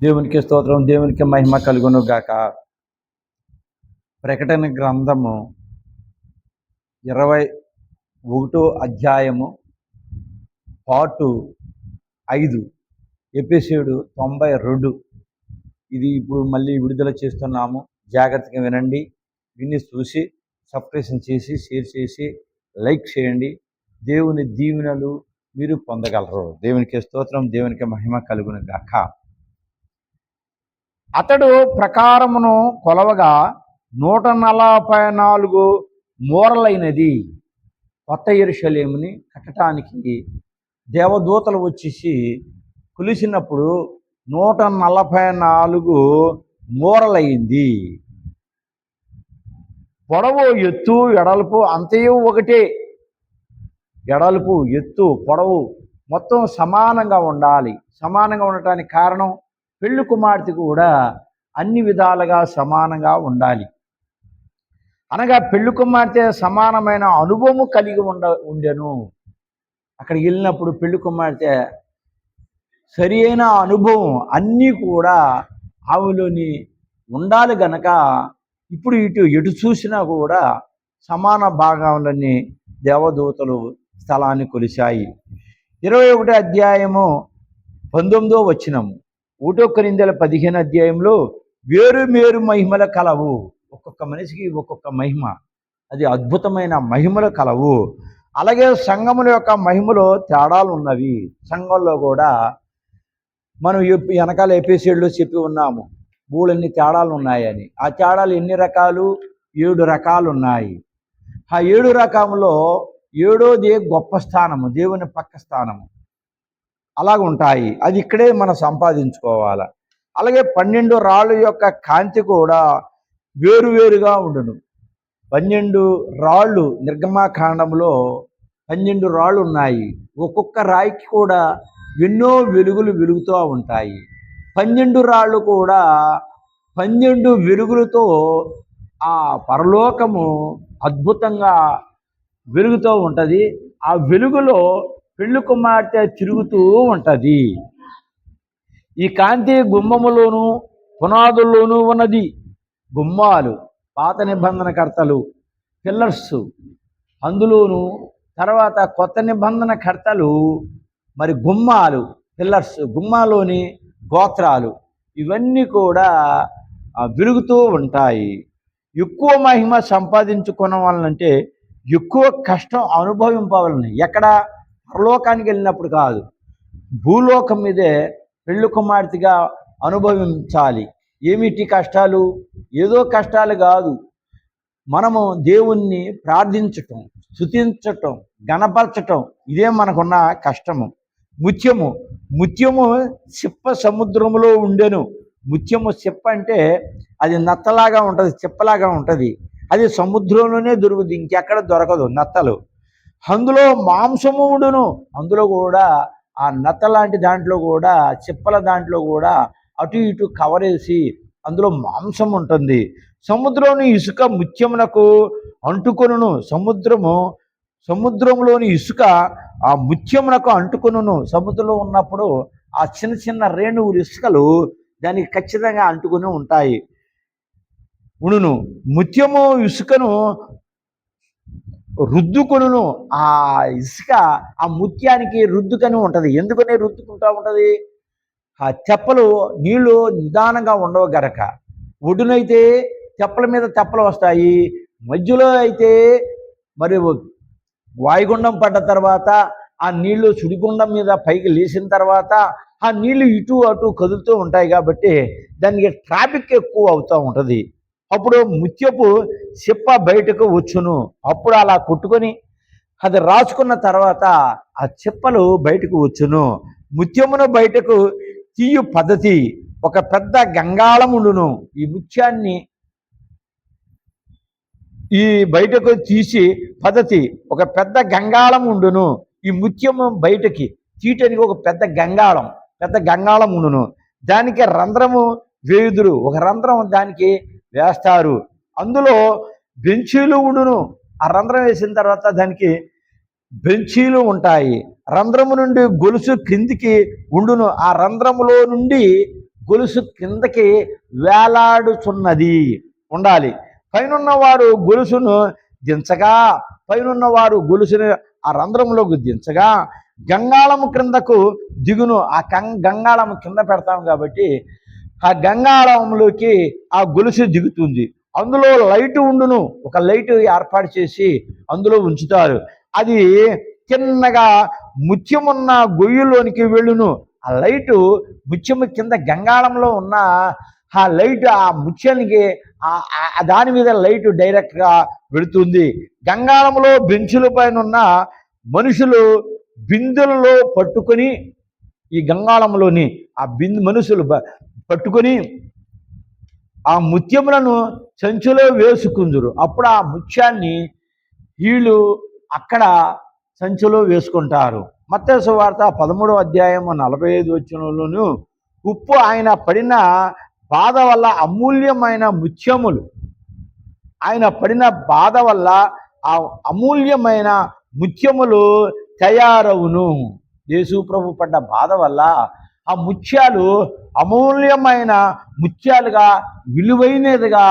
దేవునికి స్తోత్రం, దేవునికి మహిమ కలుగును గాక. ప్రకటన గ్రంథము 21 అధ్యాయము పార్ట్ 5 ఎపిసోడ్ 92. ఇది ఇప్పుడు మళ్ళీ విడుదల చేస్తున్నాము. జాగ్రత్తగా వినండి, విని చూసి సబ్స్క్రిప్షన్ చేసి షేర్ చేసి లైక్ చేయండి. దేవుని దీవెనలు మీరు పొందగలరు. దేవునికి స్తోత్రం, దేవునికి మహిమ కలుగును గాక. అతడు ప్రకారమును కొలవగా 144 మూరలైనది. కొత్త యెరూషలేముని కట్టడానికి దేవదూతలు వచ్చేసి కొలిసినప్పుడు 144 మూరలైంది. పొడవు, ఎత్తు, ఎడల్పు అంతయు ఒకటే. ఎడల్పు, ఎత్తు, పొడవు మొత్తం సమానంగా ఉండాలి. సమానంగా ఉండటానికి కారణం పెళ్లి కుమార్తె కూడా అన్ని విధాలుగా సమానంగా ఉండాలి. అనగా పెళ్లి కుమార్తె సమానమైన అనుభవం కలిగి ఉండెను. అక్కడికి వెళ్ళినప్పుడు పెళ్లి కుమార్తె సరి అయిన అనుభవం అన్నీ కూడా ఆమెలోని ఉండాలి గనక ఇప్పుడు ఎటు చూసినా కూడా సమాన భాగాలన్నీ దేవదూతలు స్థలాన్ని కొలిశాయి. 21 అధ్యాయము 19వ వచనము. 1 కొరింథీయుల 15 అధ్యాయంలో వేరు మహిమల కలవు. ఒక్కొక్క మనిషికి ఒక్కొక్క మహిమ, అది అద్భుతమైన మహిమలు కలవు. అలాగే సంఘముల యొక్క మహిమలో తేడాలు ఉన్నవి. సంఘంలో కూడా మనం వెనకాల ఎపిసోడ్లో చెప్పి ఉన్నాము, బోలెన్ని తేడాలు ఉన్నాయని. ఆ తేడాలు ఎన్ని రకాలు? 7 రకాలు ఉన్నాయి. ఆ 7 రకంలో 7వది గొప్ప స్థానము, దేవుని పక్క స్థానము. అలాగుంటాయి. అది ఇక్కడే మనం సంపాదించుకోవాలి. అలాగే 12 రాళ్ళ యొక్క కాంతి కూడా వేరువేరుగా ఉండును. 12 రాళ్ళు నిర్గమాకాండంలో 12 రాళ్ళు ఉన్నాయి. ఒక్కొక్క రాయికి కూడా ఎన్నో వెలుగులు వెలుగుతూ ఉంటాయి. 12 రాళ్ళు కూడా 12 వెలుగులతో ఆ పరలోకము అద్భుతంగా వెలుగుతూ ఉంటుంది. ఆ వెలుగులో పెళ్లి కుమార్తె తిరుగుతూ ఉంటుంది. ఈ కాంతి గుమ్మములోను పునాదుల్లోనూ ఉన్నది. గుమ్మాలు పాత నిబంధన కర్తలు, పిల్లర్స్ అందులోను, తర్వాత కొత్త నిబంధన కర్తలు మరి గుమ్మాలు, పిల్లర్స్, గుమ్మాలోని గోత్రాలు ఇవన్నీ కూడా వెలుగుతూ ఉంటాయి. ఎక్కువ మహిమ సంపాదించుకోవాలంటే ఎక్కువ కష్టం అనుభవింపవాలని. ఎక్కడ? పరలోకానికి వెళ్ళినప్పుడు కాదు, భూలోకం మీదే పెళ్లి కుమార్తెగా అనుభవించాలి. ఏమిటి కష్టాలు? ఏదో కష్టాలు కాదు. మనము దేవుణ్ణి ప్రార్థించటం, స్తుతించటం, గణపరచటం, ఇదే మనకున్న కష్టము. ముత్యము సిప్ప సముద్రములో ఉండెను. ముత్యము సిప్ప అంటే అది నత్తలాగా ఉంటుంది, చిప్పలాగా ఉంటుంది. అది సముద్రంలోనే దొరుకుతుంది, ఇంకెక్కడ దొరకదు నత్తలు. అందులో మాంసము ఉండును. అందులో కూడా ఆ నత్త లాంటి దాంట్లో కూడా, చిప్పల దాంట్లో కూడా అటు ఇటు కవరేసి అందులో మాంసం ఉంటుంది. సముద్రంలోని ఇసుక ముత్యమునకు అంటుకొనును. సముద్రంలోని ఇసుక ఆ ముత్యమునకు అంటుకొనును. సముద్రంలో ఉన్నప్పుడు ఆ చిన్న చిన్న రేణువులు ఇసుకలు దానికి ఖచ్చితంగా అంటుకుని ఉంటాయి. ముత్యము ఇసుకను రుద్దుకొనును. ఆ ఇసుక ఆ ముత్యానికి రుద్దుకొని ఉంటుంది. ఎందుకని రుద్దుకుంటూ ఉంటుంది? ఆ తెప్పలు నీళ్లు నిదానంగా ఉండవు గనక. ఒడ్డునైతే తెప్పల మీద తెప్పలు వస్తాయి. మధ్యలో అయితే మరి వాయుగుండం పడ్డ తర్వాత ఆ నీళ్లు సుడిగుండం మీద పైకి లేచిన తర్వాత ఆ నీళ్లు ఇటు అటు కదులుతూ ఉంటాయి. కాబట్టి దానికి ట్రాఫిక్ ఎక్కువ అవుతూ ఉంటుంది. అప్పుడు ముత్యపు సిప్ప బయటకు వచ్చును. అప్పుడు అలా కొట్టుకొని అది రాసుకున్న తర్వాత ఆ చిప్పలు బయటకు వచ్చును. ముత్యమును బయటకు తీయు పద్ధతి ఒక పెద్ద గంగాళం ఉండును. ఈ ముత్యాన్ని ఈ బయటకు తీసి పద్ధతి ఒక పెద్ద గంగాళం ఉండును. ఈ ముత్యము బయటకి తీయటానికి ఒక పెద్ద గంగాళం ఉండును. దానికి రంధ్రము వేయుదురు. ఒక రంధ్రం దానికి వేస్తారు. అందులో బెంచీలు ఉండును. ఆ రంధ్రం వేసిన తర్వాత దానికి బెంచీలు ఉంటాయి. రంధ్రము నుండి గొలుసు క్రిందికి ఉండును. ఆ రంధ్రములో నుండి గొలుసు కిందకి వేలాడుచున్నది ఉండాలి. పైనున్నవారు గొలుసును దించగా, పైనున్నవారు గొలుసును ఆ రంధ్రంలోకి దించగా గంగాళము క్రిందకు దిగును. ఆ గంగాళము కింద పెడతాం కాబట్టి ఆ గంగాళంలోకి ఆ గొలుసు దిగుతుంది. అందులో లైట్ ఉండును. ఒక లైట్ ఏర్పాటు చేసి అందులో ఉంచుతారు. అది చిన్నగా ముత్యమున్న గొయ్యిలోనికి వెళ్ళును. ఆ లైటు ముత్యము కింద గంగాళంలో ఉన్న ఆ లైట్ ఆ ముత్యానికి దాని మీద లైట్ డైరెక్ట్గా వెళుతుంది. గంగాళంలో బెంచుల పైన ఉన్న మనుషులు బిందెలలో పట్టుకొని, ఈ గంగాళంలోని ఆ మనుషులు పట్టుకొని ఆ ముత్యములను సంచిలో వేసుకుందురు. అప్పుడు ఆ ముత్యాన్ని వీళ్ళు అక్కడ సంచిలో వేసుకుంటారు. మత్తయి సువార్త 13వ అధ్యాయం 45 వచనంలోను ఉప్పు ఆయన పడిన బాధ వల్ల అమూల్యమైన ముత్యములు, ఆయన పడిన బాధ వల్ల ఆ అమూల్యమైన ముత్యములు తయారవును. యేసు ప్రభు పడ్డ బాధ వల్ల ఆ ముత్యాలు అమూల్యమైన ముత్యాలుగా విలువైనదిగా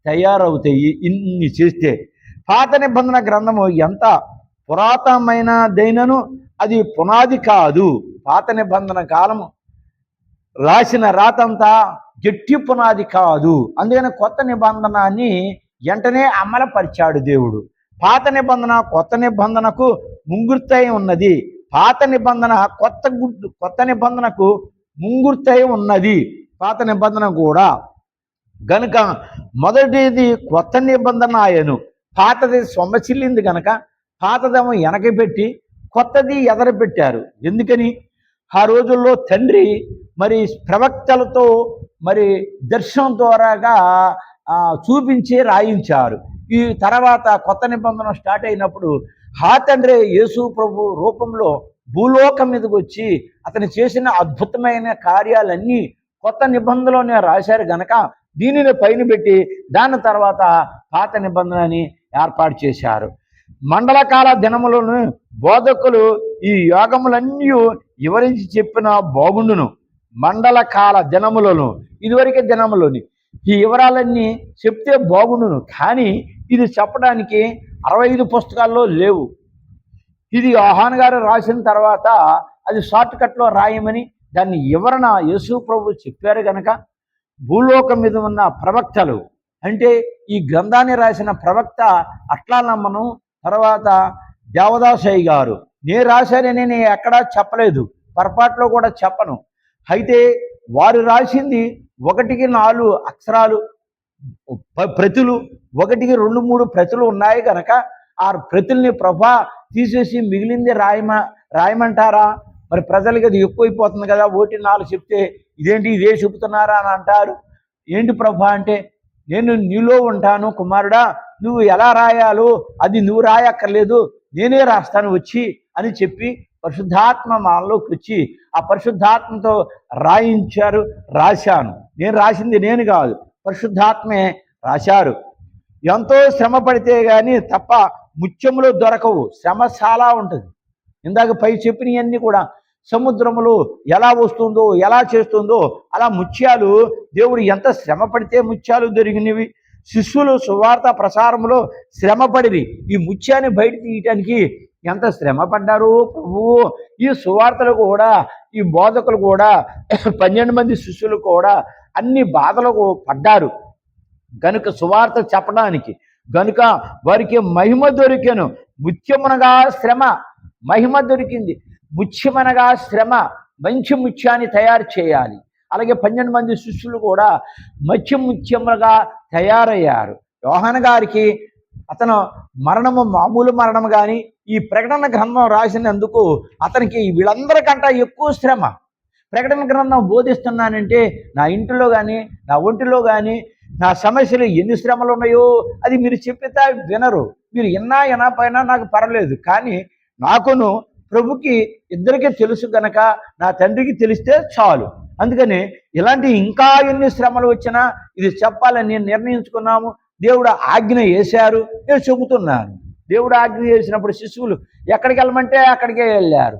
తయారవుతాయి. ఇన్ని చేస్తే పాత నిబంధన గ్రంథము ఎంత పురాతనమైనదైనను అది పునాది కాదు. పాత నిబంధన కాలము రాసిన రాతంతా గట్టి పునాది కాదు. అందుకని కొత్త నిబంధనని వెంటనే అమలుపరిచాడు దేవుడు. పాత నిబంధన కొత్త నిబంధనకు ముంగుర్తై ఉన్నది. పాత నిబంధన కొత్త నిబంధనకు ముంగుర్తై ఉన్నది. పాత నిబంధన కూడా గనుక మొదటిది కొత్త నిబంధన ఆయను, పాతది సొమ్మచిల్లింది గనక పాతదేమో వెనక పెట్టి కొత్తది ఎదరపెట్టారు. ఎందుకని? ఆ రోజుల్లో తండ్రి మరి ప్రవక్తలతో మరి దర్శనం ద్వారాగా చూపించి రాయించారు. ఈ తర్వాత కొత్త నిబంధన స్టార్ట్ అయినప్పుడు ఆ తండ్రి యేసు ప్రభు రూపంలో భూలోకం మీదకి వచ్చి అతను చేసిన అద్భుతమైన కార్యాలన్నీ కొత్త నిబంధనలోనే రాశారు గనక దీనిని పైన పెట్టి దాని తర్వాత పాత నిబంధనని ఏర్పాటు చేశారు. మండలకాల దినములను బోధకులు ఈ యోగములన్నీ వివరించి చెప్పిన బాగుండును. మండలకాల దినములను, ఇదివరకే దినములోని ఈ వివరాలన్నీ చెప్తే బాగుండును. కానీ ఇది చెప్పడానికి 65 పుస్తకాల్లో లేవు. ఇది యోహాను గారు రాసిన తర్వాత అది షార్ట్ కట్లో రాయమని దాన్ని వివరణ యేసు ప్రభు చెప్పారు కనుక భూలోకం మీద ఉన్న ప్రవక్తలు, అంటే ఈ గ్రంథాన్ని రాసిన ప్రవక్త అట్లా నమ్మను. తర్వాత దేవదాసయ్య గారు నేను రాశానని నేను ఎక్కడా చెప్పలేదు, పొరపాట్లో కూడా చెప్పను. అయితే వారు రాసింది 1కి 4 అక్షరాలు ప్రతులు, 1కి 2, 3 ప్రతులు ఉన్నాయి కనుక ఆ ప్రతుల్ని ప్రభా తీసేసి మిగిలింది రాయమంటారా? మరి ప్రజలకి అది ఎక్కువైపోతుంది కదా, 1, 4 చెప్తే ఇదేంటి ఇదే చెబుతున్నారా అని అంటారు. ఏంటి ప్రభా అంటే, నేను నీలో ఉంటాను కుమారుడా, నువ్వు ఎలా రాయాలో అది నువ్వు రాయక్కర్లేదు, నేనే రాస్తాను వచ్చి అని చెప్పి పరిశుద్ధాత్మ మనలోకి వచ్చి ఆ పరిశుద్ధాత్మతో రాశాను. నేను రాసింది నేను కాదు, పరిశుద్ధాత్మే రాశారు. ఎంతో శ్రమ పడితే కానీ తప్ప ముత్యములు దొరకవు, శ్రమ చాలా ఉంటుంది. ఇందాక పై చెప్పినవన్నీ కూడా సముద్రములో ఎలా వస్తుందో ఎలా చేస్తుందో అలా ముత్యాలు దేవుడు ఎంత శ్రమ పడితే ముత్యాలు దొరికినవి. శిష్యులు సువార్త ప్రసారంలో శ్రమపడివి ఈ ముత్యాన్ని బయట తీయటానికి ఎంత శ్రమ పడ్డారు ప్రభువు. ఈ సువార్తలు కూడా ఈ బోధకులు కూడా 12 మంది శిష్యులు కూడా అన్ని బాధలకు పడ్డారు గనుక సువార్త చెప్పడానికి. గనుక వారికి మహిమ దొరికెను. ముత్యమునగా శ్రమ, మహిమ దొరికింది. ముత్యమనగా శ్రమ, మంచి ముత్యాన్ని తయారు చేయాలి. అలాగే 12 మంది శిష్యులు కూడా ముత్యములుగా తయారయ్యారు. యోహాను గారికి అతను మరణము మామూలు మరణం కానీ ఈ ప్రకటన గ్రంథం రాసినందుకు అతనికి వీళ్ళందరికంటే ఎక్కువ శ్రమ. ప్రకటన గ్రంథం బోధిస్తున్నానంటే నా ఇంటిలో కానీ నా ఒంటిలో కానీ నా సమస్యలు ఎన్ని శ్రమలు ఉన్నాయో అది మీరు చెప్పితే వినరు. మీరు వినకపోయినా నాకు పర్లేదు, కానీ నాకును ప్రభుకి ఇద్దరికీ తెలుసు గనక నా తండ్రికి తెలిస్తే చాలు. అందుకని ఇలాంటి ఇంకా ఎన్ని శ్రమలు వచ్చినా ఇది చెప్పాలని నేను నిర్ణయించుకున్నాము. దేవుడు ఆజ్ఞ వేశారు, నేను చెబుతున్నాను. దేవుడు ఆజ్ఞ చేసినప్పుడు శిశువులు ఎక్కడికి వెళ్ళమంటే అక్కడికే వెళ్ళారు,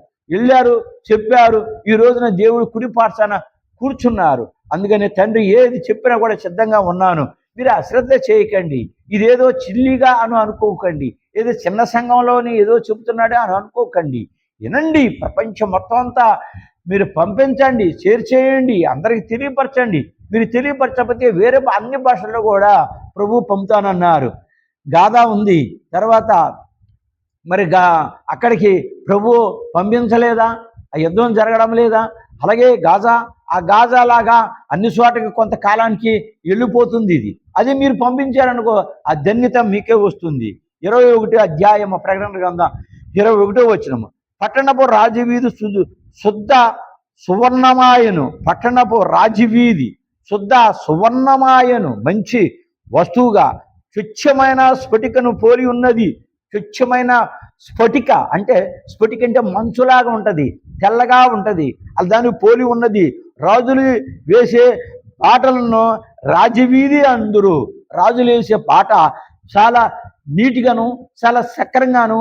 చెప్పారు. ఈ రోజున దేవుడు కుడిపార్చాన కూర్చున్నారు. అందుకని తండ్రి ఏది చెప్పినా కూడా సిద్ధంగా ఉన్నాను, మీరు అశ్రద్ధ చేయకండి, ఇదేదో చిల్లిగా అనుకోకండి, ఏదో చిన్న సంఘంలోని ఏదో చెబుతున్నాడే అని అనుకోకండి, వినండి, ప్రపంచం మొత్తం అంతా మీరు పంపించండి, షేర్ చేయండి, అందరికి తెలియపరచండి. మీరు తెలియపరచకపోతే వేరే అన్ని భాషల్లో కూడా ప్రభు పంపుతానన్నారు. గాథా ఉంది. తర్వాత మరి అక్కడికి ప్రభు పంపించలేదా? ఆ యుద్ధం జరగడం లేదా? అలాగే ఆ గాజాలాగా అన్ని చోటకి కొంతకాలానికి వెళ్ళిపోతుంది. అది మీరు పంపించారనుకో ఆ ధన్యత మీకే వస్తుంది. 21 అధ్యాయం ప్రకటన గ్రంథం 21వ వచనము. పట్టణపు రాజవీధి శుద్ధ సువర్ణమాయను. పట్టణపు రాజవీధి శుద్ధ సువర్ణమాయను, మంచి వస్తువుగా స్వచ్ఛమైన స్ఫటికను పోలి ఉన్నది. స్వచ్ఛమైన స్ఫటిక అంటే మంచులాగా ఉంటుంది, తెల్లగా ఉంటుంది, దాన్ని పోలి ఉన్నది. రాజులు వేసే పాటలను రాజవీధి అందరు. రాజులు వేసే పాట చాలా నీట్గాను, చాలా సక్రంగాను,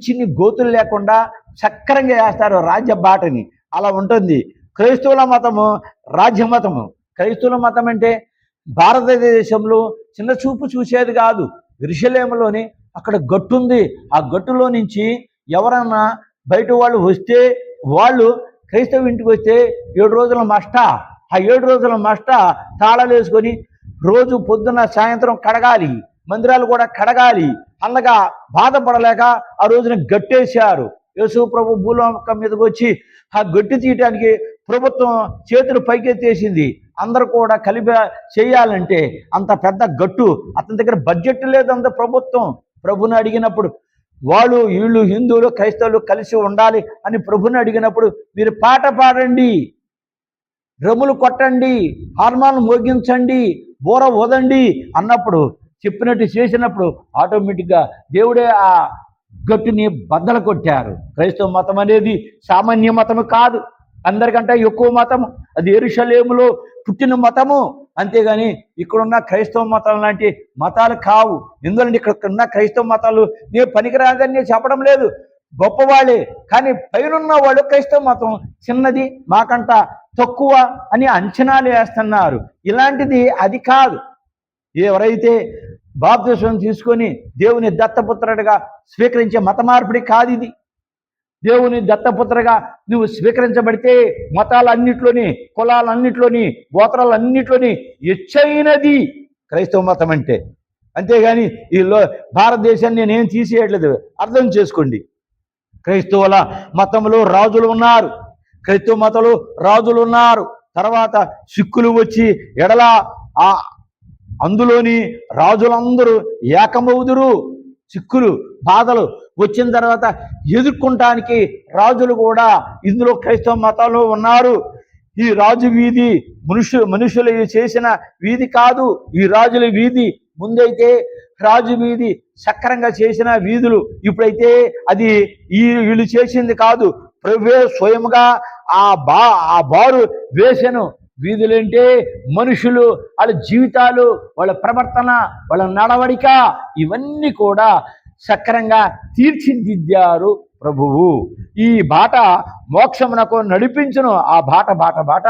చిన్ని గోతులు లేకుండా సక్రంగా వేస్తారు రాజ్య బాటని. అలా ఉంటుంది. క్రైస్తవుల మతము రాజ్యమతము. క్రైస్తవుల మతం అంటే భారతదేశంలో చిన్న చూపు చూసేది కాదు. యెరూషలేములోని అక్కడ గట్టుంది. ఆ గట్టులో నుంచి ఎవరన్నా బయట వాళ్ళు వస్తే, వాళ్ళు క్రైస్తవ ఇంటికి వస్తే 7 రోజుల మష్ట, ఆ 7 రోజుల మష్ట తాళాలు వేసుకొని రోజు పొద్దున్న సాయంత్రం కడగాలి, మందిరాలు కూడా కడగాలి. అలాగా బాధపడలేక ఆ రోజున గట్టేశారు. యేసు ప్రభు భూలోకం మీదకి వచ్చి ఆ గట్టి తీయటానికి ప్రభుత్వం చేతులు పైకెత్తేసింది. అందరూ కూడా కలిపి చేయాలంటే అంత పెద్ద గట్టు, అతని దగ్గర బడ్జెట్ లేదు. అంత ప్రభుని అడిగినప్పుడు వీళ్ళు హిందువులు క్రైస్తవులు కలిసి ఉండాలి అని ప్రభుని అడిగినప్పుడు, మీరు పాట పాడండి, డ్రమ్ములు కొట్టండి, హార్మోన్ మోగించండి, బోర ఊదండి అన్నప్పుడు, చెప్పినట్టు చేసినప్పుడు ఆటోమేటిక్గా దేవుడే ఆ గట్టుని బద్దలు కొట్టారు. క్రైస్తవ మతం అనేది సామాన్య మతము కాదు, అందరికంటే ఎక్కువ మతము. అది యెరూషలేములో పుట్టిన మతము. అంతేగాని ఇక్కడున్న క్రైస్తవ మతాలు లాంటి మతాలు కావు. ఎందుకంటే ఇక్కడ ఉన్న క్రైస్తవ మతాలు నేను పనికిరాదని నేను చెప్పడం లేదు, గొప్పవాళ్ళే. కానీ పైనున్న వాళ్ళు క్రైస్తవ మతం చిన్నది, మాకంట తక్కువ అని అంచనాలు వేస్తున్నారు. ఇలాంటిది అది కాదు. ఎవరైతే బాప్తిస్మం తీసుకొని దేవుని దత్తపుత్రుడిగా స్వీకరించే మత మార్పిడి కాదు ఇది. దేవుని దత్తపుత్రగా నువ్వు స్వీకరించబడితే మతాలన్నింటిలోని, కులాలన్నింటిలోని, గోత్రాలన్నింటిలోని హెచ్చైనది క్రైస్తవ మతం అంటే. అంతేగాని ఈ భారతదేశాన్ని నేనేం తీసేయట్లేదు, అర్థం చేసుకోండి. క్రైస్తవుల మతంలో రాజులు ఉన్నారు, క్రైస్తవ మతంలో రాజులు ఉన్నారు. తర్వాత సిక్కులు వచ్చి ఎడల అందులోని రాజులందరూ ఏకమవుదురు. సిక్కులు బాధలు వచ్చిన తర్వాత ఎదుర్కొనటానికి రాజులు కూడా ఇందులో క్రైస్తవ మతంలో ఉన్నారు. ఈ రాజు వీధి మనుషులు చేసిన వీధి కాదు, ఈ రాజుల వీధి. ముందైతే రాజు వీధి సక్రంగా చేసిన వీధులు, ఇప్పుడైతే అది వీళ్ళు చేసింది కాదు, ప్రభువే స్వయంగా ఆ బారు వేసెను. వీధులంటే మనుషులు, వాళ్ళ జీవితాలు, వాళ్ళ ప్రవర్తన, వాళ్ళ నడవడిక, ఇవన్నీ కూడా సక్రంగా తీర్చిదిద్దారు ప్రభువు. ఈ బాట మోక్షమునకు నడిపించును. ఆ బాట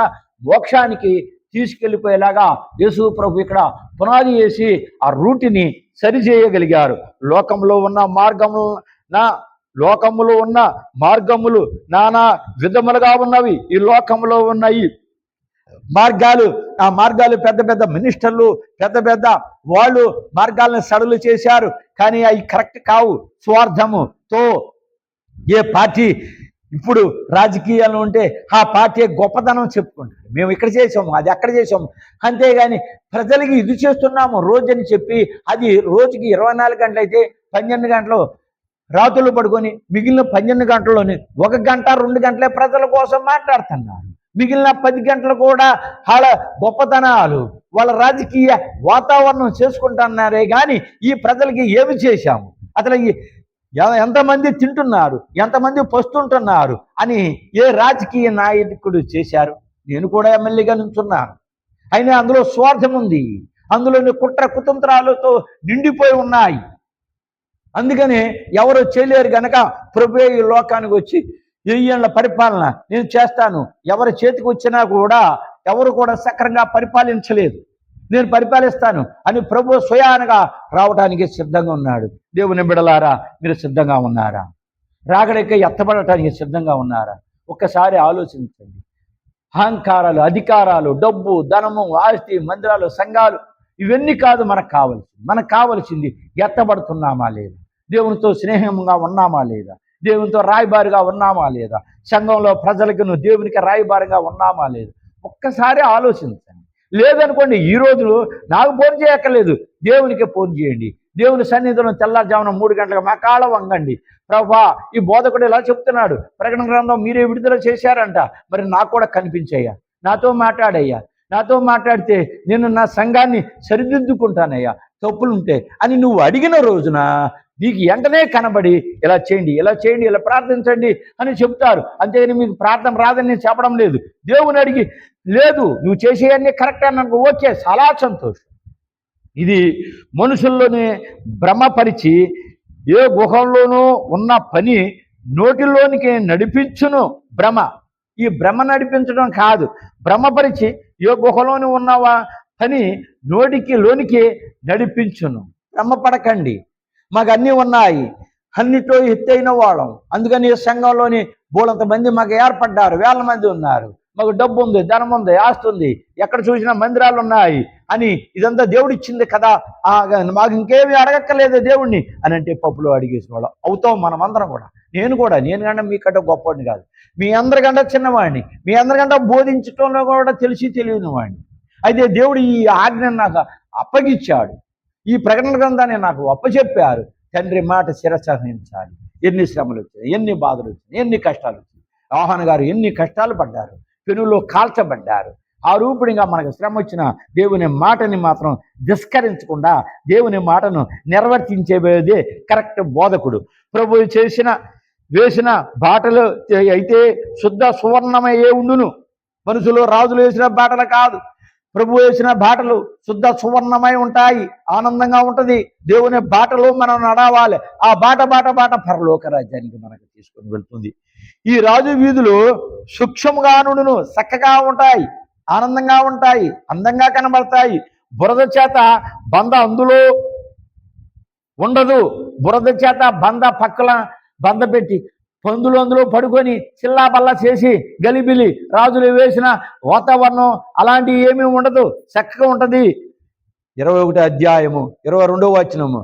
మోక్షానికి తీసుకెళ్ళిపోయేలాగా యేసు ప్రభు ఇక్కడ పునాది వేసి ఆ రూటిని సరిచేయగలిగారు. లోకంలో ఉన్న మార్గములు నానా విధములుగా ఉన్నవి. ఈ లోకంలో ఉన్నాయి మార్గాలు. ఆ మార్గాలు పెద్ద పెద్ద మినిస్టర్లు, పెద్ద వాళ్ళు మార్గాలను సడలు చేశారు. కానీ అవి కరెక్ట్ కావు. స్వార్థముతో ఏ పార్టీ ఇప్పుడు రాజకీయాలు ఉంటే ఆ పార్టీ గొప్పతనం చెప్పుకుంటారు, మేము ఇక్కడ చేసాము, అది అక్కడ చేసాము. అంతేగాని ప్రజలకి ఇది చేస్తున్నాము రోజు అని చెప్పి, అది రోజుకి 24 గంటలు అయితే 12 గంటలు రాత్రులు పడుకొని మిగిలిన 12 గంటల్లోని 1 గంట 2 గంటలే ప్రజల కోసం మాట్లాడుతున్నారు. మిగిలిన 10 గంటలు కూడా వాళ్ళ గొప్పతనాలు, వాళ్ళ రాజకీయ వాతావరణం చేసుకుంటున్నారే కానీ ఈ ప్రజలకి ఏమి చేశాము, అసలు ఎంతమంది తింటున్నారు, ఎంతమంది పస్తుంటున్నారు అని ఏ రాజకీయ నాయకుడు చేశారు? నేను కూడా ఎమ్మెల్యేగా నుంచున్నాను, అయినా అందులో స్వార్థం ఉంది, అందులోని కుట్ర కుతంత్రాలతో నిండిపోయి ఉన్నాయి. అందుకనే ఎవరు చేయలేరు గనక ప్రభువే ఈ లోకానికి వచ్చి 1000 ఏళ్ల పరిపాలన నేను చేస్తాను, ఎవరి చేతికి వచ్చినా కూడా ఎవరు కూడా సక్రంగా పరిపాలించలేదు. నేను పరిపాలిస్తాను అని ప్రభు స్వయానగా రావడానికి సిద్ధంగా ఉన్నాడు. దేవుని బిడలారా, మీరు సిద్ధంగా ఉన్నారా? రాగడికి ఎత్తబడటానికి సిద్ధంగా ఉన్నారా? ఒక్కసారి ఆలోచించండి. అహంకారాలు, అధికారాలు, డబ్బు, ధనము, ఆస్తి, మందిరాలు, సంఘాలు ఇవన్నీ కాదు మనకు కావలసింది ఎత్తబడుతున్నామా లేదా? దేవునితో స్నేహంగా ఉన్నామా లేదా? దేవునితో రాయబారిగా ఉన్నామా లేదా? సంఘంలో ప్రజలకు నువ్వు దేవునికి రాయబారిగా ఉన్నామా లేదా? ఒక్కసారి ఆలోచించండి. లేదనుకోండి, ఈ రోజు నాకు ఫోన్ చేయక్కర్లేదు, దేవునికి ఫోన్ చేయండి. దేవుని సన్నిధిలో తెల్లారుజామున 3 గంటలకు మా కాళ్ళ వంగండి. ప్రభువా, ఈ బోధకుడు ఇలా చెప్తున్నాడు, ప్రకటన గ్రంథం మీరే విడుదల చేశారంట, మరి నాకు కూడా కనిపించయ్యా, నాతో మాట్లాడయ్యా, నాతో మాట్లాడితే నేను నా సంఘాన్ని సరిదిద్దుకుంటానయ్యా, తప్పులుంటే అని నువ్వు అడిగిన రోజున నీకు వెంటనే కనబడి ఇలా చేయండి, ఇలా చేయండి, ఇలా ప్రార్థించండి అని చెప్తారు. అంతేగాని మీకు ప్రార్థన రాదని నేను చెప్పడం లేదు. దేవుని అడిగి, లేదు నువ్వు చేసేవన్నీ కరెక్ట్ అన్నాను, ఓకే, చాలా సంతోషం. ఇది మనుషుల్లోనే భ్రమపరిచి ఏ గుహంలోనూ ఉన్న పని నోటిలోనికి నడిపించును భ్రమ. ఈ భ్రమ నడిపించడం కాదు, భ్రమపరిచి ఏ గుహలోని ఉన్నవా పని లోనికి నడిపించును. భ్రమపడకండి. మాకు అన్నీ ఉన్నాయి, అన్నిట్లో ఎత్తైన వాళ్ళం, అందుకని సంఘంలోని బోలంత మంది మాకు ఏర్పడ్డారు, వేల మంది ఉన్నారు, మాకు డబ్బు ఉంది, ధనం ఉంది, ఆస్తి ఉంది, ఎక్కడ చూసినా మందిరాలు ఉన్నాయి అని ఇదంతా దేవుడిచ్చింది కదా, మాకు ఇంకేమీ అడగక్కర్లేదు దేవుణ్ణి అని అంటే పప్పులో అడిగేసిన వాళ్ళం అవుతాం మనమందరం కూడా. నేను కన్నా మీకంటే గొప్పవాడిని కాదు, మీ అందరికంటే చిన్నవాడిని, మీ అందరికంటే బోధించడంలో కూడా తెలియని వాడిని. అయితే దేవుడు ఈ ఆజ్ఞను నాకు అప్పగించాడు, ఈ ప్రకటన గ్రంథాన్ని నాకు అప్పచెప్పారు. తండ్రి మాట శిరసహించాలి. ఎన్ని శ్రమలు వచ్చాయి, ఎన్ని బాధలు వచ్చాయి, ఎన్ని కష్టాలు వచ్చాయి. యోహాను గారు ఎన్ని కష్టాలు పడ్డారు, పెనులో కాల్చబడ్డారు. ఆ రూపుడిగా మనకు శ్రమ వచ్చిన దేవుని మాటని మాత్రం తిరస్కరించకుండా దేవుని మాటను నిర్వర్తించేదే కరెక్ట్ బోధకుడు. ప్రభు వేసిన బాటలు అయితే శుద్ధ సువర్ణమయ్యే ఉండును. మనుషులు రాజులు వేసిన బాటలు కాదు, ప్రభు వేసిన బాటలు శుద్ధ సువర్ణమై ఉంటాయి. ఆనందంగా ఉంటుంది. దేవుని బాటలో మనం నడవాలి. ఆ బాట పరలోక రాజ్యానికి మనకు తీసుకొని వెళ్తుంది. ఈ రాజు వీధులు సూక్ష్మంగా నుండును, చక్కగా ఉంటాయి, ఆనందంగా ఉంటాయి, అందంగా కనబడతాయి. బురద చేత బంద అందులో ఉండదు. బురద చేత పక్కల బంద పెట్టి పందులు అందులో పడుకొని చిల్లా బల్లా చేసి గలిబిలి రాజులు వేసిన వాతావరణం అలాంటివి ఏమీ ఉండదు, చక్కగా ఉంటుంది. 21వ అధ్యాయము 22వ వచనము,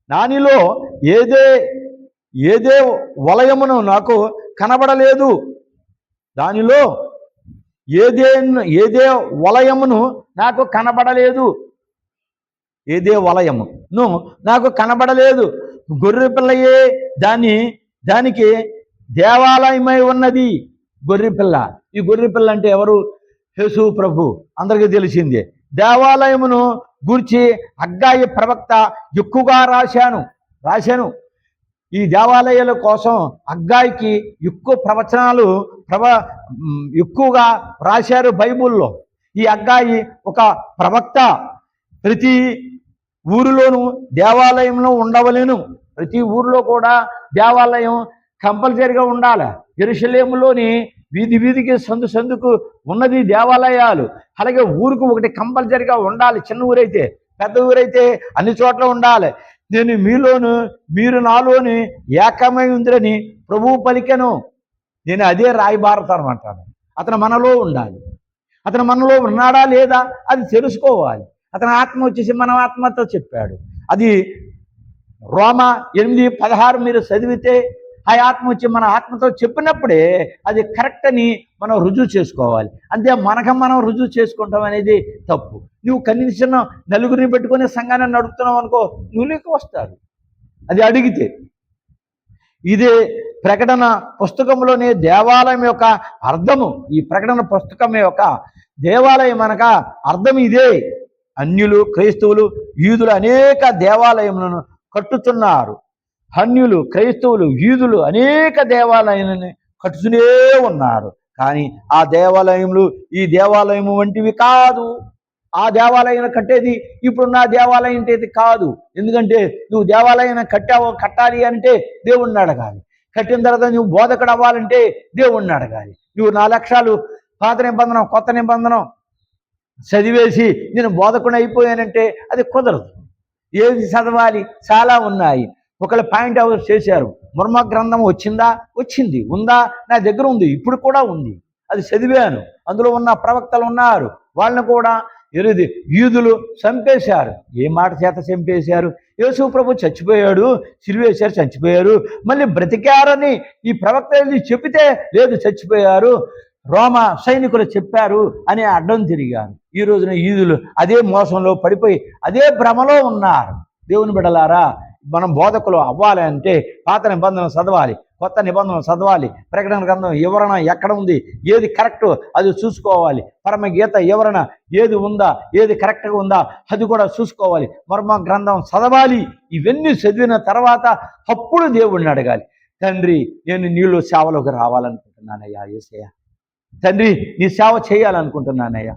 దానిలో ఏదే వలయమును నాకు కనబడలేదు. దానిలో ఏదే వలయమును నాకు కనబడలేదు. ఏదే వలయమును నాకు కనబడలేదు. గొర్రె పిల్లయే దానికి దేవాలయమై ఉన్నది. గొర్రె పిల్ల. ఈ గొర్రె పిల్ల అంటే ఎవరు? యేసు ప్రభు, అందరికీ తెలిసిందే. దేవాలయమును గూర్చి హగ్గాయి ప్రవక్త ఎక్కువగా రాశాను. ఈ దేవాలయాల కోసం హగ్గాయికి ఎక్కువ ప్రవచనాలు ఎక్కువగా రాశారు బైబుల్లో. ఈ హగ్గాయి ఒక ప్రవక్త. ప్రతి ఊరిలోనూ దేవాలయంలో ఉండవలేను. ప్రతి ఊరిలో కూడా దేవాలయం కంపల్సరీగా ఉండాలి. యెరూషలేములోని వీధికి సందుకు ఉన్నది దేవాలయాలు. అలాగే ఊరికి ఒకటి కంపల్సరీగా ఉండాలి. చిన్న ఊరైతే, పెద్ద ఊరైతే అన్ని చోట్ల ఉండాలి. నేను మీరు నాలోని ఏకమై ఉందిరని ప్రభువు పలికెను. నేను అదే రాయబారతాను అంటాను. అతను మనలో ఉండాలి. అతను మనలో ఉన్నాడా లేదా అది తెలుసుకోవాలి. అతని ఆత్మ వచ్చేసి మన ఆత్మతో చెప్పాడు. అది రోమా 8:16 మీరు చదివితే ఆ ఆత్మ వచ్చి మన ఆత్మతో చెప్పినప్పుడే అది కరెక్ట్ అని మనం రుజువు చేసుకోవాలి. అంతే మనం రుజువు చేసుకుంటాం అనేది తప్పు. నువ్వు కనీసం నలుగురిని పెట్టుకునే సంఘాన్ని నడుపుతున్నావు అనుకో, నువ్వు లేక వస్తారు అది అడిగితే. ఇదే ప్రకటన పుస్తకంలోనే దేవాలయం యొక్క అర్థము. ఈ ప్రకటన పుస్తకం యొక్క దేవాలయం అనక అర్థం ఇదే. అన్యులు, క్రైస్తవులు, యూదులు అనేక దేవాలయములను కట్టుతున్నారు. అన్యులు, క్రైస్తవులు, యూదులు అనేక దేవాలయాలను కట్టుతూనే ఉన్నారు. కానీ ఆ దేవాలయములు ఈ దేవాలయము వంటివి కాదు. ఆ దేవాలయం కట్టేది ఇప్పుడున్న దేవాలయం అంటే కాదు. ఎందుకంటే నువ్వు దేవాలయం కట్టాలి అంటే దేవుణ్ణి అడగాలి. కట్టిన తర్వాత నువ్వు బోధకుడు అవ్వాలంటే దేవుణ్ణి అడగాలి. నువ్వు 4 లక్షలు పాత నిబంధన కొత్త నిబంధన చదివేసి నేను బోధకుడు అయిపోయానంటే అది కుదరదు. ఏది చదవాలి? చాలా ఉన్నాయి. ఒకళ్ళు పాయింట్ అవుట్ చేశారు, మర్మ గ్రంథం వచ్చిందా? వచ్చింది. ఉందా? నా దగ్గర ఉంది, ఇప్పుడు కూడా ఉంది, అది చదివాను. అందులో ఉన్న ప్రవక్తలు ఉన్నారు, వాళ్ళని కూడా యూదులు చంపేశారు. ఏ మాట చేత చంపేశారు? యేసు ప్రభు చచ్చిపోయాడు, సిలువేశారు, చచ్చిపోయారు, మళ్ళీ బ్రతికారని ఈ ప్రవక్తలు చెబితే లేదు చచ్చిపోయారు, రోమా సైనికులు చెప్పారు అని అడ్డం తిరిగారు. ఈ రోజున యూదులు అదే మోసంలో పడిపోయి అదే భ్రమలో ఉన్నారు. దేవుని బిడ్డలారా, మనం బోధకులు అవ్వాలి అంటే పాత నిబంధన చదవాలి, కొత్త నిబంధన చదవాలి. ప్రకటన గ్రంథం వివరణ ఎక్కడ ఉంది, ఏది కరెక్ట్ అది చూసుకోవాలి. పరమగీత వివరణ ఏది ఉందా, ఏది కరెక్ట్గా ఉందా అది కూడా చూసుకోవాలి. మర్మ గ్రంథం చదవాలి. ఇవన్నీ చదివిన తర్వాత అప్పుడు దేవుణ్ణి అడగాలి, తండ్రి నేను నీళ్ళు సేవలోకి రావాలనుకుంటున్నానయ్యా, యేసయ్యా తండ్రి నీ సేవ చేయాలనుకుంటున్నానయ్యా,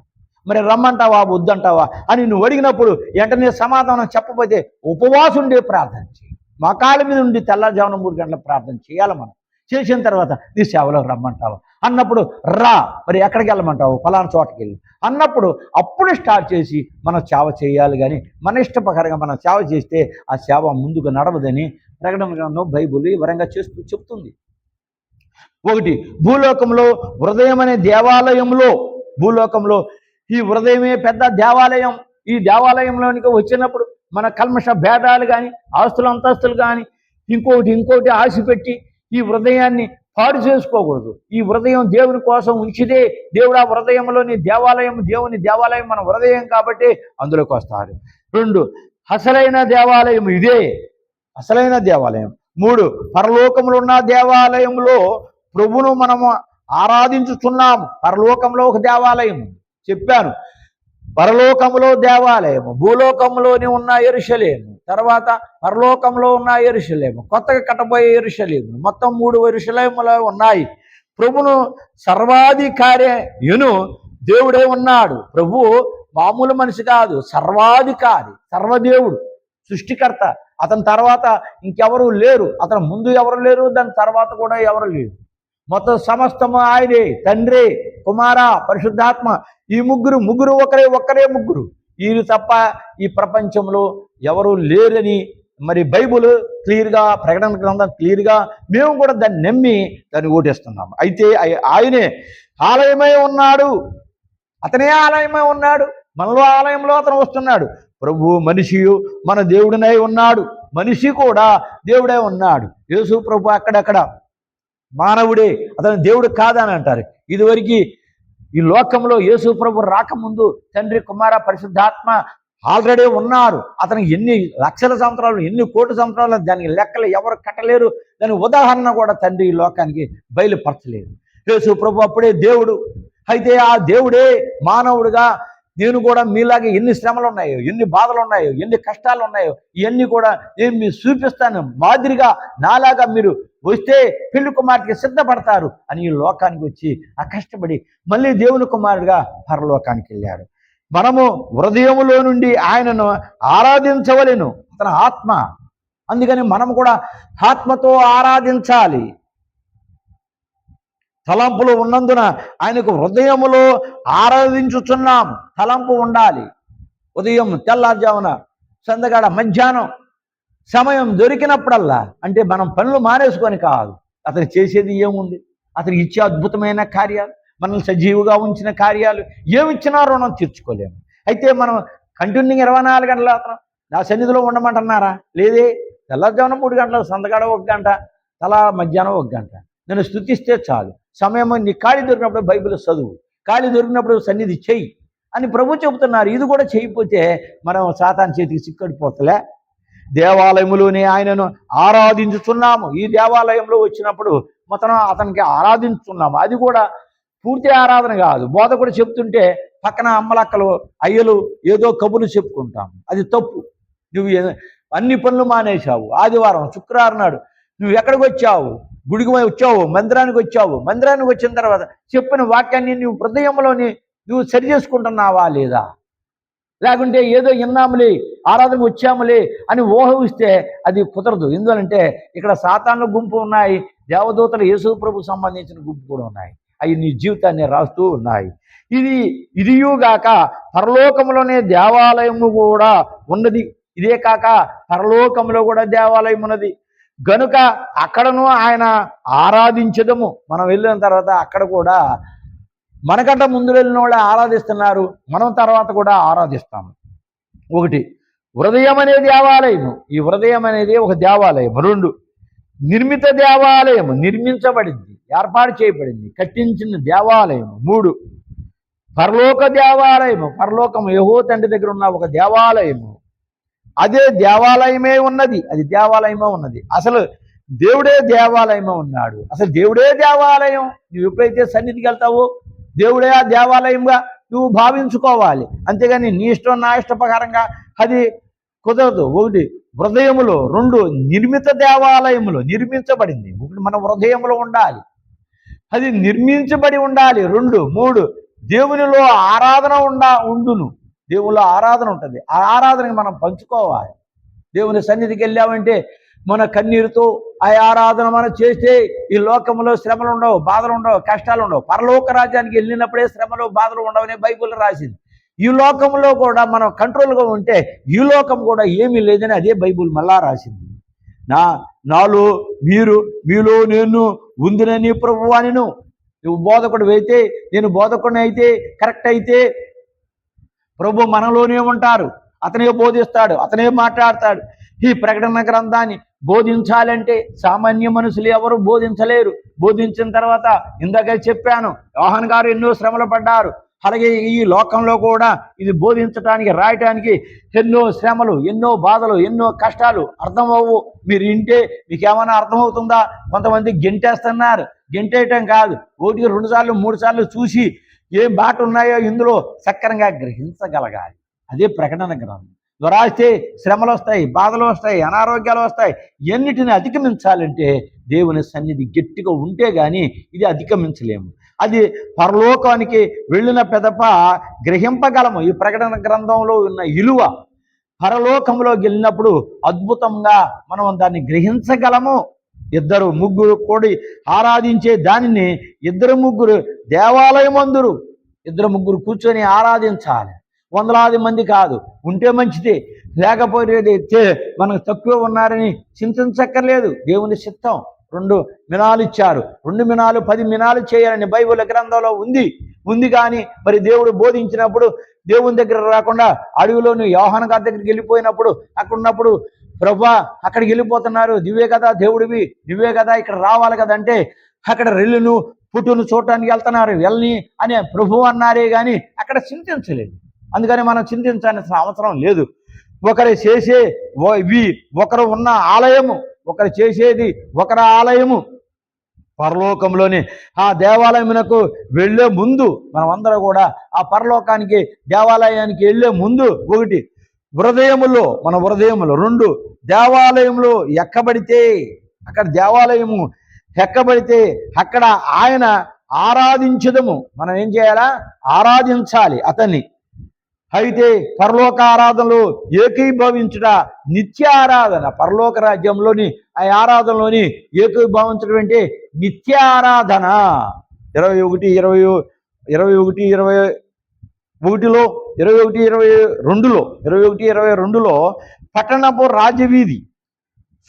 మరి రమ్మంటావా వద్దంటావా అని నువ్వు అడిగినప్పుడు వెంటనే సమాధానం చెప్పబోతే ఉపవాసం ఉండే ప్రార్థన చేయి. మోకాళ్ళ మీద ఉండి తెల్లవారుజామున 3 గంటల ప్రార్థన చేయాలి. మనం చేసిన తర్వాత నీ సేవలోకి రమ్మంటావా అన్నప్పుడు రా. మరి ఎక్కడికి వెళ్ళమంటావు? ఫలానా చోటకి వెళ్ళి అన్నప్పుడు అప్పుడు స్టార్ట్ చేసి మనం సేవ చేయాలి. కానీ మన ఇష్టప్రకారంగా మనం సేవ చేస్తే ఆ సేవ ముందుకు నడవదని ప్రకటన గ్రంథం బైబిల్ వివరంగా చెప్తుంది. ఒకటి, భూలోకంలో హృదయం అనే దేవాలయంలో, భూలోకంలో ఈ హృదయమే పెద్ద దేవాలయం. ఈ దేవాలయంలోనికి వచ్చినప్పుడు మన కల్మష భేదాలు కానీ, ఆస్తులు అంతస్తులు కానీ, ఇంకోటి ఆశ పెట్టి ఈ హృదయాన్ని పాడు చేసుకోకూడదు. ఈ హృదయం దేవుని కోసం ఉంచితే దేవుడు ఆ హృదయంలోని దేవాలయం, దేవుని దేవాలయం మన హృదయం కాబట్టి అందులోకి వస్తారు. 2, అసలైన దేవాలయం ఇదే, అసలైన దేవాలయం. 3, పరలోకంలో ఉన్న దేవాలయంలో ప్రభువును మనము ఆరాధించుతున్నాము. పరలోకంలో ఒక దేవాలయం చెప్పాను, పరలోకంలో దేవాలయము, భూలోకంలోనే ఉన్న యెరూషలేము, తర్వాత పరలోకంలో ఉన్న యెరూషలేము, కొత్తగా కట్టబోయే యెరూషలేము, మొత్తం 3 యెరూషలేములు ఉన్నాయి. ప్రభువును సర్వాధికారియును దేవుడే ఉన్నాడు. ప్రభు మామూలు మనిషి కాదు, సర్వాధికారి, సర్వదేవుడు, సృష్టికర్త. అతని తర్వాత ఇంకెవరు లేరు, అతని ముందు ఎవరు లేరు, దాని తర్వాత కూడా ఎవరు లేరు. మొత్తం సమస్తము ఆయనే, తండ్రి, కుమార, పరిశుద్ధాత్మ. ఈ ముగ్గురు ఒక్కరే ముగ్గురు. వీరు తప్ప ఈ ప్రపంచంలో ఎవరు లేరని మరి బైబుల్ క్లియర్గా, ప్రకటన గ్రంథం క్లియర్గా, మేము కూడా దాన్ని నమ్మి దాన్ని ఓటేస్తున్నాము. అయితే ఆయనే ఆలయమై ఉన్నాడు, అతనే ఆలయమై ఉన్నాడు, మనలో ఆలయంలో అతను వస్తున్నాడు. ప్రభు మనిషి మన దేవుడినై ఉన్నాడు, మనిషి కూడా దేవుడే ఉన్నాడు. యేసు ప్రభు అక్కడక్కడ మానవుడే, అతను దేవుడు కాదని అంటారు. ఇదివరకు ఈ లోకంలో యేసు ప్రభు రాకముందు తండ్రి, కుమార, పరిశుద్ధాత్మ ఆల్రెడీ ఉన్నారు. అతనికి ఎన్ని లక్షల సంవత్సరాలు, ఎన్ని కోట్ల సంవత్సరాలు, దానికి లెక్కలు ఎవరు కట్టలేరు. దాని ఉదాహరణ కూడా తండ్రి ఈ లోకానికి బయలుపరచలేదు. యేసు ప్రభు అప్పుడే దేవుడు. అయితే ఆ దేవుడే మానవుడుగా నేను కూడా మీలాగే ఎన్ని శ్రమలు ఉన్నాయో, ఎన్ని బాధలు ఉన్నాయో, ఎన్ని కష్టాలు ఉన్నాయో ఇవన్నీ కూడా నేను మీకు చూపిస్తాను. మాదిరిగా నాలాగా మీరు వస్తే పెళ్లి కుమార్తెకి సిద్ధపడతారు అని ఈ లోకానికి వచ్చి ఆ కష్టపడి మళ్ళీ దేవుని కుమారుడిగా పరలోకానికి వెళ్ళాడు. మనము హృదయములో నుండి ఆయనను ఆరాధించవలెను, అతని ఆత్మ. అందుకని మనం కూడా ఆత్మతో ఆరాధించాలి. తలంపులు ఉన్నందున ఆయనకు హృదయములో ఆరాధించుచున్నాం. తలంపు ఉండాలి. ఉదయం, తెల్లారుజామున, సందగాడ, మధ్యాహ్నం సమయం దొరికినప్పుడల్లా, అంటే మనం పనులు మానేసుకొని కాదు, అతను చేసేది ఏముంది, అతను ఇచ్చే అద్భుతమైన కార్యాలు, మనల్ని సజీవుగా ఉంచిన కార్యాలు ఏమిచ్చినా రుణం తీర్చుకోలేము. అయితే మనం కంటిన్యూగా 24 గంటలు అతను నా సన్నిధిలో ఉండమంటున్నారా? లేదే. తెల్లారుజామున 3 గంటలు, సందగాడ 1 గంట, మధ్యాహ్నం 1 గంట నేను స్తుతిస్తే చాలు. సమయం నీ ఖాళీ దొరికినప్పుడు బైబిల్ చదువు, ఖాళీ దొరికినప్పుడు సన్నిధి చెయ్యి అని ప్రభు చెబుతున్నారు. ఇది కూడా చేయకపోతే మనం సాతాను చేతికి చిక్కడిపోతలే. దేవాలయములోనే ఆయనను ఆరాధించుతున్నాము. ఈ దేవాలయంలో వచ్చినప్పుడు మొత్తం అతనికి ఆరాధించుతున్నాము. అది కూడా పూర్తి ఆరాధన కాదు. బోధకుడు చెప్తుంటే పక్కన అమ్మలక్కలు, అయ్యలు ఏదో కబుర్లు చెప్పుకుంటాము. అది తప్పు. నువ్వు అన్ని పనులు మానేశావు. ఆదివారం, శుక్రవారం నాడు నువ్వు ఎక్కడికి వచ్చావు? గుడికి వచ్చావు, మందిరానికి వచ్చావు. మందిరానికి వచ్చిన తర్వాత చెప్పిన వాక్యాన్ని నువ్వు హృదయంలోని నువ్వు సరి చేసుకుంటున్నావా లేదా? లేకుంటే ఏదో విన్నాములే, ఆరాధనకు వచ్చాములే అని ఊహిస్తే అది కుదరదు. ఎందువలంటే ఇక్కడ సాతాన్ల గుంపు ఉన్నాయి, దేవదూతలు యేసు ప్రభు సంబంధించిన గుంపు కూడా ఉన్నాయి. అవి నీ జీవితాన్ని రాస్తూ ఉన్నాయి. ఇదియుగాక పరలోకములోనే దేవాలయము కూడా ఉన్నది. ఇదే కాక పరలోకంలో కూడా దేవాలయం ఉన్నది గనుక అక్కడను ఆయన ఆరాధించదము. మనం వెళ్ళిన తర్వాత అక్కడ కూడా మనకంట ముందు వెళ్ళిన వాళ్ళే ఆరాధిస్తున్నారు, మనం తర్వాత కూడా ఆరాధిస్తాము. ఒకటి, హృదయం అనే దేవాలయము. ఈ హృదయం అనేది ఒక దేవాలయం. రెండు, నిర్మిత దేవాలయము, నిర్మించబడింది, ఏర్పాటు చేయబడింది, కట్టించిన దేవాలయము. మూడు, పరలోక దేవాలయము. పరలోకము యెహోవా తండ్రి దగ్గర ఉన్న ఒక దేవాలయము. అదే దేవాలయమే ఉన్నది, అది దేవాలయమే ఉన్నది. అసలు దేవుడే దేవాలయమే ఉన్నాడు. అసలు దేవుడే దేవాలయం. నువ్వు ఎప్పుడైతే సన్నిధికి వెళ్తావో దేవుడే ఆ దేవాలయంగా నువ్వు భావించుకోవాలి. అంతేగాని నీ ఇష్టం నా ఇష్ట ప్రకారంగా అది కుదరదు. ఒకటి, హృదయములో. రెండు, నిర్మిత దేవాలయములో, నిర్మించబడింది. ఒకటి మన హృదయంలో ఉండాలి, అది నిర్మించబడి ఉండాలి. రెండు, మూడు, దేవునిలో ఆరాధన ఉండును. దేవునిలో ఆరాధన ఉంటుంది. ఆ ఆరాధనకి మనం పంచుకోవాలి. దేవుని సన్నిధికి వెళ్ళామంటే మన కన్నీరుతో ఆ ఆరాధన మనం చేస్తే ఈ లోకంలో శ్రమలు ఉండవు, బాధలు ఉండవు, కష్టాలు ఉండవు. పరలోక రాజ్యానికి వెళ్ళినప్పుడే శ్రమలు బాధలు ఉండవని బైబిల్ రాసింది. ఈ లోకంలో కూడా మనం కంట్రోల్గా ఉంటే ఈ లోకం కూడా ఏమీ లేదని అదే బైబిల్ మళ్ళా రాసింది. నాలో మీలో నేను ఉందినని ప్రభువు అనిను. నువ్వు బోధకుడు అయితే, నేను బోధకుడిని అయితే, కరెక్ట్ అయితే ప్రభు మనలోనే ఉంటారు. అతనే బోధిస్తాడు, అతనే మాట్లాడతాడు. ఈ ప్రకటన గ్రంథాన్ని బోధించాలంటే సామాన్య మనుషులు ఎవరు బోధించలేరు. బోధించిన తర్వాత ఇందాక చెప్పాను, యోహాను గారు ఎన్నో శ్రమలు పడ్డారు. అలాగే ఈ లోకంలో కూడా ఇది బోధించడానికి, రాయటానికి ఎన్నో శ్రమలు, ఎన్నో బాధలు, ఎన్నో కష్టాలు. అర్థమవు. మీరు వింటే మీకు ఏమైనా అర్థమవుతుందా? కొంతమంది గెంటేస్తున్నారు. గెంటేయటం కాదు, ఒకటికి 2 సార్లు 3 సార్లు చూసి ఏం బాట ఉన్నాయో ఇందులో సక్రంగా గ్రహించగలగాలి. అదే ప్రకటన గ్రంథం. రాస్తే శ్రమలు వస్తాయి, బాధలు వస్తాయి, అనారోగ్యాలు వస్తాయి. ఎన్నిటిని అధిగమించాలంటే దేవుని సన్నిధి గట్టిగా ఉంటే కానీ ఇది అధిగమించలేము. అది పరలోకానికి వెళ్ళిన పెదప గ్రహింపగలము. ఈ ప్రకటన గ్రంథంలో ఉన్న విలువ పరలోకంలోకి వెళ్ళినప్పుడు అద్భుతంగా మనం దాన్ని గ్రహించగలము. 2 ముగ్గురు కూడి ఆరాధించే దానిని 2 ముగ్గురు దేవాలయం అందరు 2 ముగ్గురు కూర్చొని ఆరాధించాలి. వందలాది మంది కాదు. ఉంటే మంచిదే, లేకపోతే మనకు తక్కువ ఉన్నారని చింతించక్కర్లేదు. దేవుని చిత్తం. 2 మినాలు ఇచ్చారు. 2 మినాలు 10 మినాలు చేయాలని బైబిల్ గ్రంథంలో ఉంది. కానీ మరి దేవుడు బోధించినప్పుడు దేవుని దగ్గర రాకుండా అడవిలోని యోహాను గారి దగ్గరికి వెళ్ళిపోయినప్పుడు అక్కడ ఉన్నప్పుడు, ప్రభువా అక్కడికి వెళ్ళిపోతున్నారు, నువ్వే కదా దేవుడివి, నువ్వే కదా ఇక్కడ రావాలి కదంటే అక్కడ రెల్లును పుట్టును చూడటానికి వెళ్తున్నారు, వెళ్ళని అనే ప్రభు అన్నారే కానీ అక్కడ చింతించలేదు. అందుకని మనం చింతించాల్సిన అవసరం లేదు. ఒకరు చేసే ఒకరు ఉన్న ఆలయము, ఒకరు చేసేది ఒకరి ఆలయము. పరలోకంలోనే ఆ దేవాలయమునకు వెళ్ళే ముందు మనమందరూ కూడా ఆ పరలోకానికి దేవాలయానికి వెళ్ళే ముందు ఒకటి హృదయములో, మన హృదయములో. 2 దేవాలయంలో ఎక్కబడితే, అక్కడ దేవాలయము ఎక్కబడితే అక్కడ ఆయన ఆరాధించదము. మనం ఏం చేయాలా? ఆరాధించాలి అతన్ని. అయితే పరలోక ఆరాధనలో ఏకీభవించుట నిత్య ఆరాధన. పరలోక రాజ్యంలోని ఆ ఆరాధనలోని ఏకీభవించడం అంటే నిత్య ఆరాధన. 21:22లో పట్టణపు రాజవీధి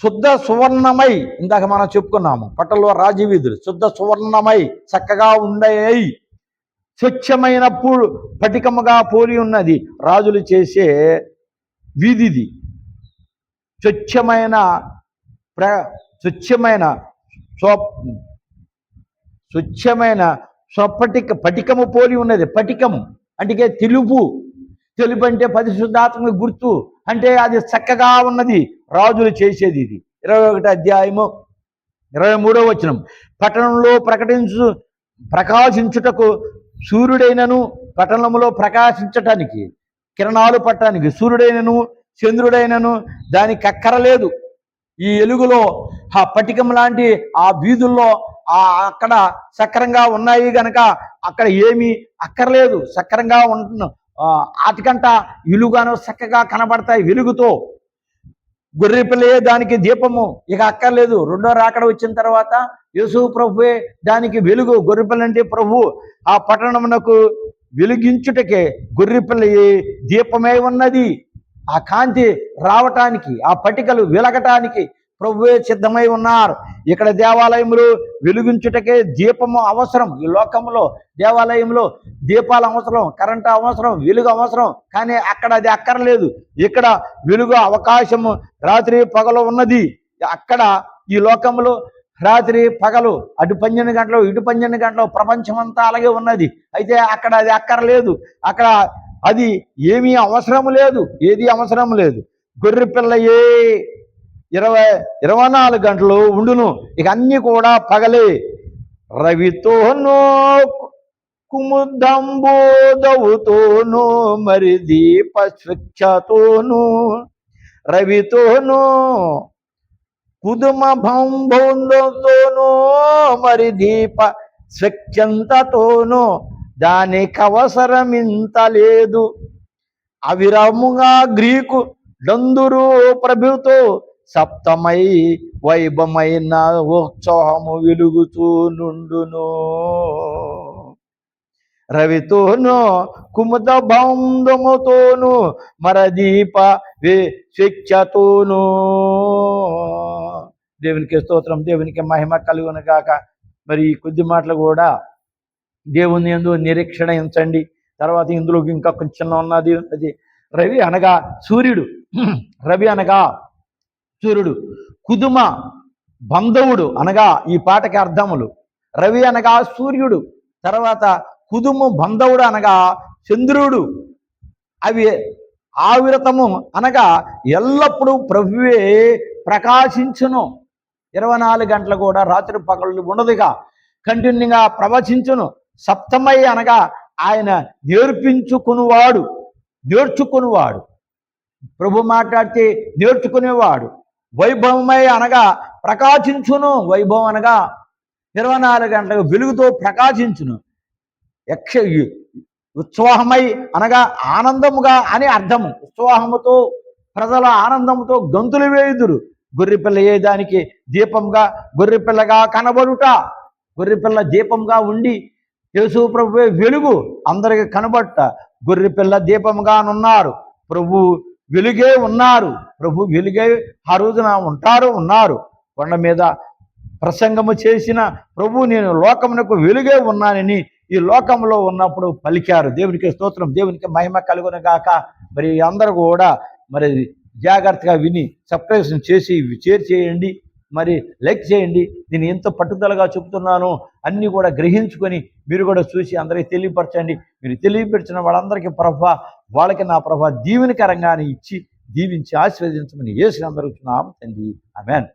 శుద్ధ సువర్ణమై, ఇందాక మనం చెప్పుకున్నాము, పట్టణంలో రాజవీధులు శుద్ధ సువర్ణమై చక్కగా ఉండయి, స్వచ్ఛమైన పటికముగా పోలి ఉన్నది. రాజులు చేసే వీధిది. స్వచ్ఛమైన పటికము పోలి ఉన్నది. పటికము అంటే తెలుపు అంటే పరిశుద్ధాత్మక గుర్తు, అంటే అది చక్కగా ఉన్నది. రాజులు చేసేది ఇది. 21వ అధ్యాయము 23వ వచనం. పట్టణంలో ప్రకాశించుటకు సూర్యుడైనను, పట్టణంలో ప్రకాశించటానికి, కిరణాలు పట్టడానికి సూర్యుడైనను చంద్రుడైనను దానికి అక్కరలేదు. ఈ ఎలుగులో ఆ పటికం లాంటి ఆ వీధుల్లో అక్కడ సక్రంగా ఉన్నాయి గనక అక్కడ ఏమీ అక్కర్లేదు. సక్రంగా ఆటికంట ఇలుగాను చక్కగా కనబడతాయి వెలుగుతో. గొర్రె పిల్లయే దానికి దీపము, ఇక అక్కర్లేదు. రెండో రాకడ వచ్చిన తర్వాత యేసు ప్రభువే దానికి వెలుగు. గొర్రె పిల్ల అంటే ప్రభు. ఆ పట్టణమునకు వెలిగించుటకే గొర్రె పిల్లయే దీపమై ఉన్నది. ఆ కాంతి రావటానికి, ఆ పటికలు వెలగటానికి ప్రభువే సిద్ధమై ఉన్నారు. ఇక్కడ దేవాలయంలో వెలిగించుటకే దీపము అవసరం. ఈ లోకంలో దేవాలయంలో దీపాలు అవసరం, కరెంటు అవసరం, వెలుగు అవసరం. కానీ అక్కడ అది అక్కర్లేదు. ఇక్కడ వెలుగు అవకాశము రాత్రి పగలు ఉన్నది. అక్కడ ఈ లోకంలో రాత్రి పగలు, అటు 12 గంటలు ఇటు 12 గంటలు, ప్రపంచం అంతా అలాగే ఉన్నది. అయితే అక్కడ అది అక్కర్లేదు. అక్కడ అది ఏమీ అవసరం లేదు, ఏది అవసరం లేదు. గొర్రె పిల్లయే 24 గంటలు ఉండును. ఇక అన్ని కూడా పగలే. రవితోనూ కుముదంబోదవుతోనూ మరి దీప స్వచ్ఛతోనూ, రవితోనూ కుదుమ భంబోందోనూ మరి దీప స్వచ్ఛంతతోనూ దానికి అవసరమింత లేదు. అవిరముగా గ్రీకు డందురు ప్రభుతో సప్తమై వైభమైన ఉత్సాహము వెలుగుతూ నుండును. రవితోనూ కుముద బంధముతోనూ మరదీప స్వేచ్ఛతోనూ. దేవునికి స్తోత్రం, దేవునికి మహిమ కలుగును గాక. మరి ఈ కొద్ది మాటలు కూడా దేవుని యందు నిరీక్షణ ఉంచండి. తర్వాత ఇందులో ఇంకా కొంచెం ఉన్నది. అది రవి అనగా సూర్యుడు. రవి అనగా సూర్యుడు. కుదుమ బంధవుడు అనగా ఈ పాటకి అర్థములు. రవి అనగా సూర్యుడు, తర్వాత కుదుము బంధవుడు అనగా చంద్రుడు. అవి ఆవిరతము అనగా ఎల్లప్పుడూ ప్రభువే ప్రకాశించును. 24 గంటలు కూడా రాత్రి పగళ్ళు ఉండదుగా, కంటిన్యూగా ప్రవచించును. సప్తమై అనగా ఆయన నేర్చుకునేవాడు. ప్రభు మాట్లాడితే నేర్చుకునేవాడు. వైభవమై అనగా ప్రకాశించును. వైభవం అనగా 24 గంటలకు వెలుగుతో ప్రకాశించును. ఉత్సాహమై అనగా ఆనందముగా అని అర్థము. ఉత్సాహముతో ప్రజల ఆనందముతో గంతులు వేయుదురు. గొర్రెపిల్ల ఏ దానికి దీపంగా, గొర్రెపిల్లగా కనబడుట. గొర్రెపిల్ల దీపంగా ఉండి యేసు ప్రభువే వెలుగు అందరికి కనబట్ట. గొర్రెపిల్ల దీపంగానున్నారు, ప్రభు వెలుగే ఉన్నారు. ప్రభు వెలుగే ఆ రోజున ఉన్నారు. కొండ మీద ప్రసంగము చేసిన ప్రభు నేను లోకమునకు వెలుగే ఉన్నానని ఈ లోకంలో ఉన్నప్పుడు పలికారు. దేవునికి స్తోత్రం, దేవునికి మహిమ కలుగును గాక. మరి అందరూ కూడా మరి జాగ్రత్తగా విని సబ్స్క్రిప్షన్ చేసి షేర్ చేయండి, మరి లైక్ చేయండి. నేను ఎంత పట్టుదలగా చెబుతున్నానో అన్నీ కూడా గ్రహించుకొని మీరు కూడా చూసి అందరికీ తెలియపరచండి. మీరు తెలియపరిచిన వాళ్ళందరికీ ప్రభా, వాళ్ళకి నా ప్రభా దీవెనకరంగానే ఇచ్చి దీవించి ఆశీర్వదించమని యేసు అందరూ తండ్రి. ఆమేన్.